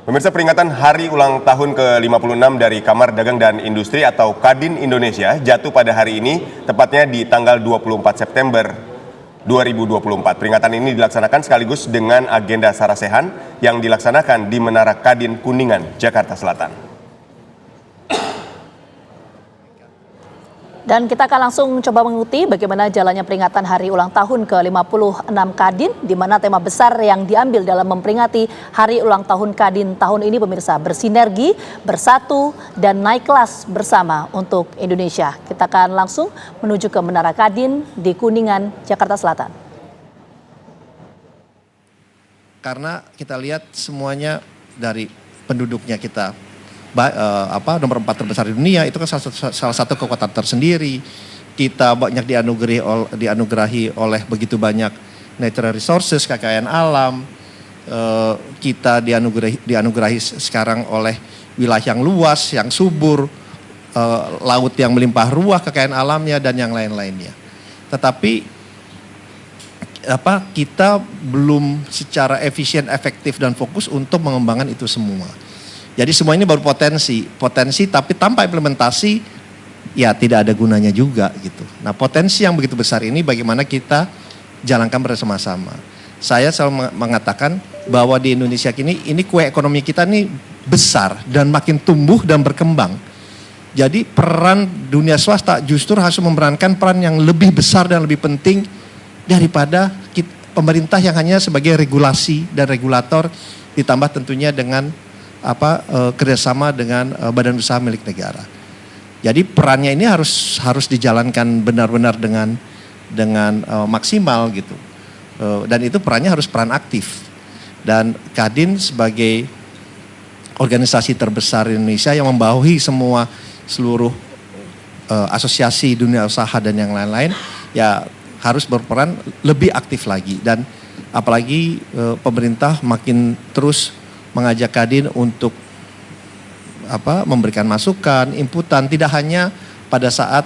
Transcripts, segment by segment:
Pemirsa, peringatan Hari Ulang Tahun ke-56 dari Kamar Dagang dan Industri atau Kadin Indonesia jatuh pada hari ini, tepatnya di tanggal 24 September 2024. Peringatan ini dilaksanakan sekaligus dengan agenda sarasehan yang dilaksanakan di Menara Kadin Kuningan, Jakarta Selatan. Dan kita akan langsung coba mengikuti bagaimana jalannya peringatan Hari Ulang Tahun ke-56 Kadin, di mana tema besar yang diambil dalam memperingati Hari Ulang Tahun Kadin tahun ini, pemirsa, bersinergi, bersatu, dan naik kelas bersama untuk Indonesia. Kita akan langsung menuju ke Menara Kadin di Kuningan, Jakarta Selatan. Karena kita lihat semuanya dari penduduknya kita. Nomor 4 terbesar di dunia, itu kan salah satu kekuatan tersendiri. Kita banyak dianugerahi oleh begitu banyak natural resources, kekayaan alam. Kita dianugerahi sekarang oleh wilayah yang luas, yang subur, laut yang melimpah ruah, kekayaan alamnya, dan yang lain-lainnya. Tetapi kita belum secara efisien, efektif, dan fokus untuk mengembangkan itu semua. Jadi semua ini baru potensi, tapi tanpa implementasi ya tidak ada gunanya juga gitu. Nah, potensi yang begitu besar ini bagaimana kita jalankan bersama-sama. Saya selalu mengatakan bahwa di Indonesia ini kue ekonomi kita ini besar dan makin tumbuh dan berkembang. Jadi peran dunia swasta justru harus memerankan peran yang lebih besar dan lebih penting daripada pemerintah yang hanya sebagai regulasi dan regulator, ditambah tentunya dengan kerjasama dengan badan usaha milik negara. Jadi perannya ini harus dijalankan benar-benar dengan maksimal gitu. Dan itu perannya harus peran aktif. Dan Kadin sebagai organisasi terbesar di Indonesia yang membawahi seluruh asosiasi dunia usaha dan yang lain-lain, ya harus berperan lebih aktif lagi. Dan apalagi pemerintah makin terus mengajak Kadin untuk memberikan masukan, inputan, tidak hanya pada saat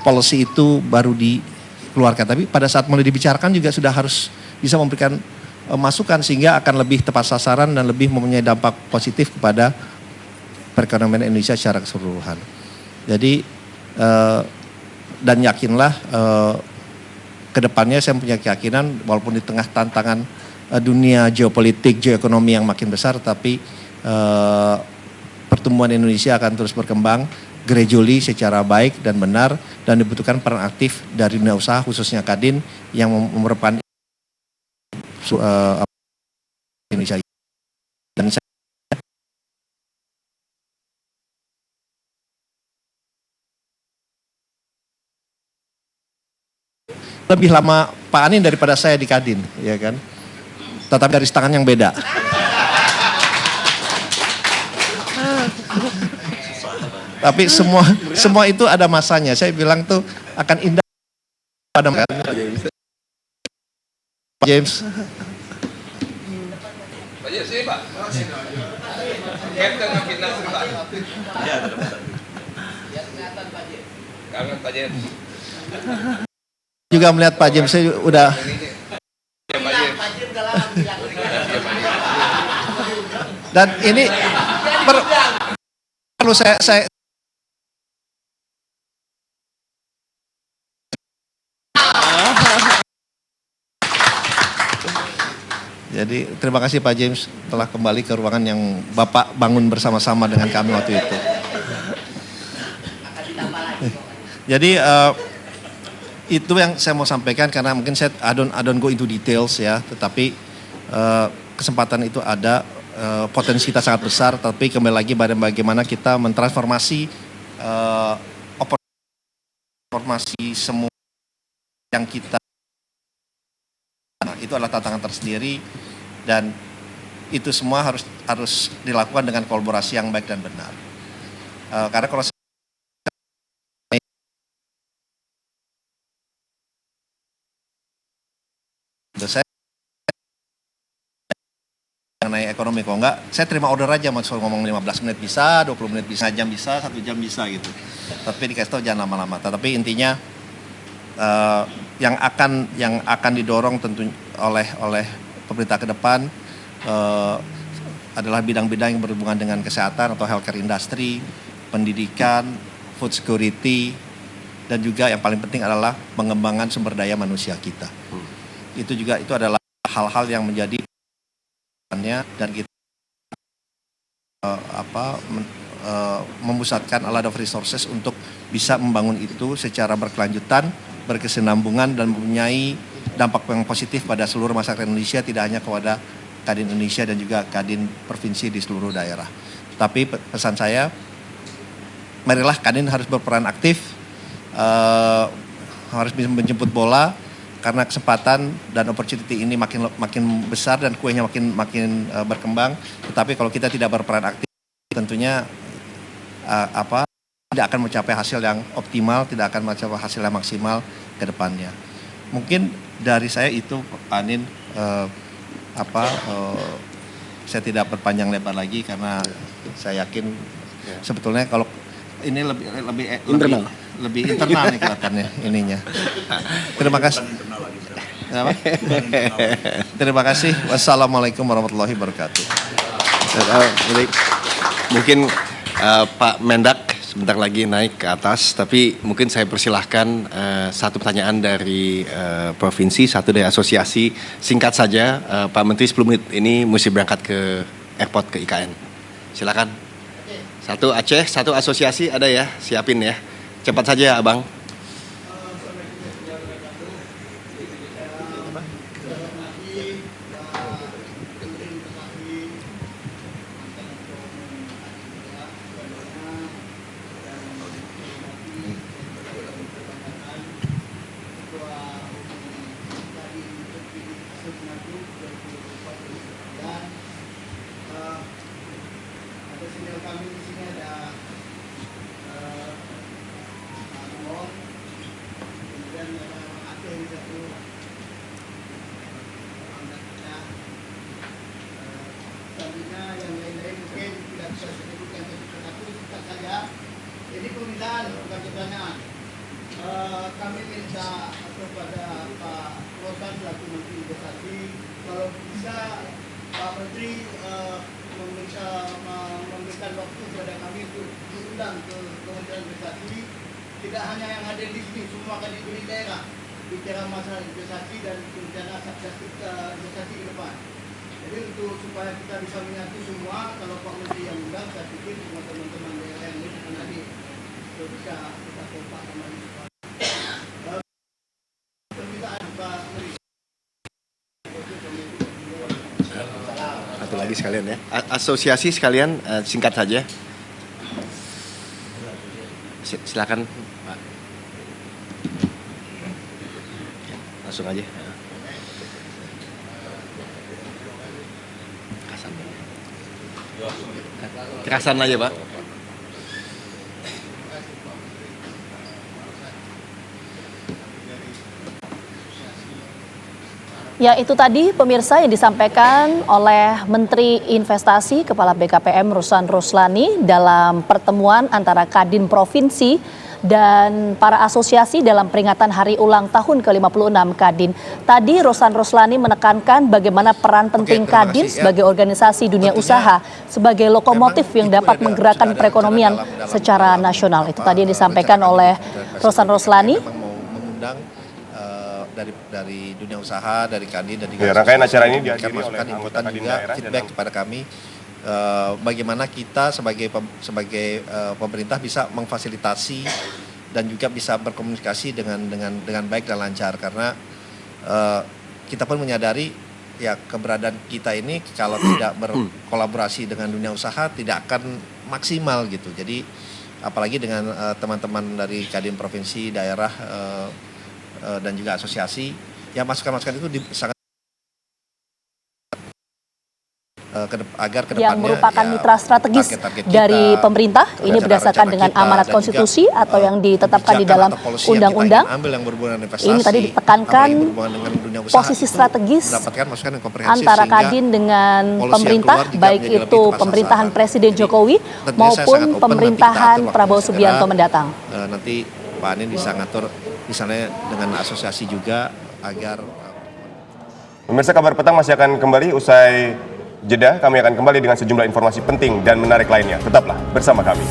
policy itu baru dikeluarkan, tapi pada saat mulai dibicarakan juga sudah harus bisa memberikan masukan sehingga akan lebih tepat sasaran dan lebih mempunyai dampak positif kepada perekonomian Indonesia secara keseluruhan. Jadi dan yakinlah kedepannya saya punya keyakinan walaupun di tengah tantangan dunia geopolitik, geoekonomi yang makin besar, tapi pertumbuhan Indonesia akan terus berkembang gradually secara baik dan benar, dan dibutuhkan peran aktif dari dunia usaha khususnya Kadin yang merupakan Indonesia. Dan saya lebih lama Pak Anin daripada saya di Kadin, ya kan? Tetapi garis tangan yang beda. Tapi semua itu ada masanya. Saya bilang tuh akan indah pada Pak James. Pak James, sini Pak. Kapten Makinang Pak. Kangen Pak James. Juga melihat Pak James saya udah. Dan ini perlu saya jadi terima kasih Pak James telah kembali ke ruangan yang Bapak bangun bersama-sama dengan kami waktu itu. Jadi itu yang saya mau sampaikan karena mungkin saya I don't go into details ya, tetapi kesempatan itu ada, potensi kita sangat besar, tapi kembali lagi bagaimana kita mentransformasi informasi semua yang kita, itu adalah tantangan tersendiri dan itu semua harus dilakukan dengan kolaborasi yang baik dan benar. Karena kalau saya mengenai ekonomi, kalau enggak saya terima order aja, mau ngomong 15 menit bisa, 20 menit bisa, jam bisa, 1 jam bisa gitu. Tapi dikasih tahu jangan lama-lama. Tetapi intinya yang akan didorong tentu oleh pemerintah ke depan adalah bidang-bidang yang berhubungan dengan kesehatan atau healthcare industry, pendidikan, food security, dan juga yang paling penting adalah pengembangan sumber daya manusia kita. Itu adalah hal-hal yang menjadi dan kita memusatkan a lot of resources untuk bisa membangun itu secara berkelanjutan, berkesinambungan, dan mempunyai dampak yang positif pada seluruh masyarakat Indonesia, tidak hanya kepada Kadin Indonesia dan juga Kadin Provinsi di seluruh daerah. Tapi pesan saya, marilah Kadin harus berperan aktif, harus bisa menjemput bola, karena kesempatan dan opportunity ini makin besar dan kuenya makin berkembang. Tetapi kalau kita tidak berperan aktif, tentunya tidak akan mencapai hasil yang optimal, tidak akan mencapai hasil yang maksimal ke depannya. Mungkin dari saya itu, Pak Anin, saya tidak berpanjang lebar lagi karena saya yakin sebetulnya kalau ini lebih internal nih kelihatannya ininya. Terima kasih. Terima kasih. Wassalamualaikum warahmatullahi wabarakatuh. Mungkin Pak Mendak sebentar lagi naik ke atas, tapi mungkin saya persilahkan satu pertanyaan dari provinsi, satu dari asosiasi. Singkat saja, Pak Menteri 10 menit ini mesti berangkat ke airport ke IKN. Silakan. Satu Aceh, satu asosiasi ada ya, siapin ya. Cepat saja Abang. Jadi permintaan bukan pertanyaan. Kami minta kepada Pak Rosan selaku Menteri Investasi, kalau bisa Pak Menteri memberikan waktu kepada kami untuk diundang ke Kementerian Investasi. Tidak hanya yang ada di sini, semua akan diberi daerah bicara masalah investasi dan rencana investasi ke depan. Jadi untuk supaya kita bisa menyatu semua, kalau Pak Menteri yang undang, saya pikir semua teman-teman daerah yang ini akan hadir. Bisa kita kompak kembali. Permintaan Pak Menteri. Satu lagi sekalian ya. Asosiasi sekalian singkat saja. Silakan Pak. Langsung aja. Kerasan aja Pak. Ya, itu tadi pemirsa yang disampaikan oleh Menteri Investasi Kepala BKPM Rosan Roslani dalam pertemuan antara Kadin Provinsi dan para asosiasi dalam peringatan hari ulang tahun ke-56 Kadin. Tadi Rosan Roslani menekankan bagaimana peran penting Kadin sebagai organisasi dunia usaha, sebagai lokomotif yang dapat menggerakkan perekonomian secara nasional. Itu tadi yang disampaikan oleh Rosan Roslani. Dari dunia usaha, dari Kadin, dan juga rangkaian acara ini dihadiri oleh masukan inputan Kadin juga daerah feedback kepada kami bagaimana kita sebagai pemerintah bisa memfasilitasi dan juga bisa berkomunikasi dengan baik dan lancar, karena kita pun menyadari ya keberadaan kita ini kalau tidak berkolaborasi dengan dunia usaha tidak akan maksimal gitu. Jadi apalagi dengan teman-teman dari Kadin provinsi, daerah dan juga asosiasi, ya masukan-masukan itu sangat agar kedepannya yang merupakan ya, mitra strategis target-target dari kita, pemerintah ini berdasarkan dengan amanat konstitusi atau yang ditetapkan di dalam undang-undang. Ini tadi ditekankan posisi strategis antara Kadin dengan pemerintah, baik itu pemerintahan Presiden Jokowi maupun pemerintahan Prabowo Subianto mendatang. Nanti Pak Anin bisa ngatur misalnya dengan asosiasi juga agar Pemirsa, Kabar Petang masih akan kembali usai jeda. Kami akan kembali dengan sejumlah informasi penting dan menarik lainnya. Tetaplah bersama kami.